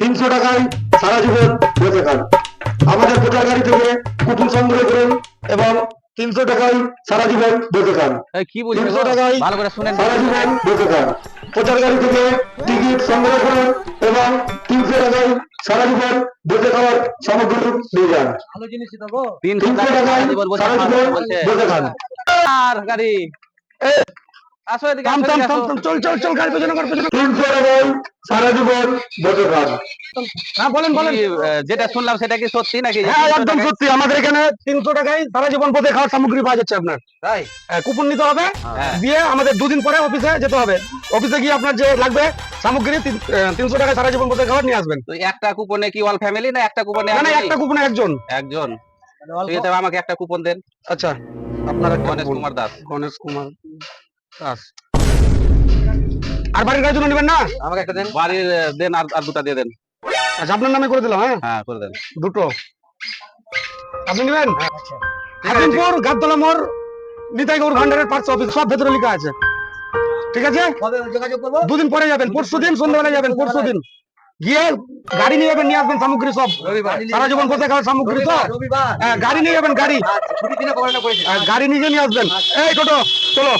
300 টাকায় সারা জীবন বেঁচে খান। আমাদের প্রচার গাড়ি থেকে কুপন সংগ্রহ করুন এবং 300 টাকায় সারা জীবন বেঁচে খান। কি বলছে 300 টাকায় ভালো করে শুনেন। সারা জীবন বেঁচে খান। প্রচার গাড়ি থেকে টিকিট সংগ্রহ করুন এবং 300 টাকায় সারা জীবন বেঁচে খাওয়ার সামগ্রী নিয়ে যান। 300 টাকা সারা টাকায় জীবন বসে সারা খাওয়া জীবন বলছে। বেঁচে খান। আর গাড়ি আসো এদিকে, আসো এদিকে, আসো। চল গাড়ি পেছনে কর, পেছনে। 300 টাকায় সারা জীবন বেঁচে খান। হ্যাঁ বলেন বলেন। কি, যেটা শুনলাম সেটা কি সত্যি নাকি? হ্যাঁ 300 একদম টাকায়? সত্যি, আমাদের এখানে 300 টাকায় সারা জীবন বেঁচে খাওয়ার সামগ্রী পাওয়া যাচ্ছে আপনার। তাই? কুপন নিতে হবে, হ্যাঁ। দিয়ে আমাদের 2 দিন পরে অফিসে যেতে হবে। অফিসে গিয়ে আপনার যে লাগবে সামগ্রী 300 টাকায় সারা জীবন বেঁচে খাওয়ার নিয়ে আসবেন। তো একটা কুপনে কি অল ফ্যামিলি না একটা কুপনে না না, একটা কুপনে একজন। একজন? ঠিক আছে, আমাকে একটা কুপন দেন। আচ্ছা, আপনার একটা গণেশ কুপন। কুমার দাস। গণেশ কুমার দাস। আর বাড়ির গাড়ির জন্য নেবেন না? আমাকে একটা দেন। বাড়ির দেন, আর দুটা দিয়ে দেন। আচ্ছা, আপনার নামে করে দিলাম। হ্যাঁ হ্যাঁ, করে দেন। দুটো আপনি নেবেন। হাকিমপুর গাবতলা মোড় নিতাই গৌর ভান্ডারের পার্স অফিস, সব ভেতরে লেখা আছে। ঠিক আছে, যোগাযোগ করবো। 2 দিন পরে যাবেন, পরশু দিন সন্ধ্যাবেলা যাবেন। পরশু দিন গিয়ে গাড়ি নিয়ে যাবেন, নিয়ে আসবেন সামগ্রী সব। সারা জীবন বসে খাওয়ার সামগ্রী তো। হ্যাঁ, গাড়ি নিয়ে যাবেন, গাড়ি। ছুটির দিনে প্রোগ্রামটা করেছি। গাড়ি নিজে নিয়ে আসবেন। এই টোটো চলো।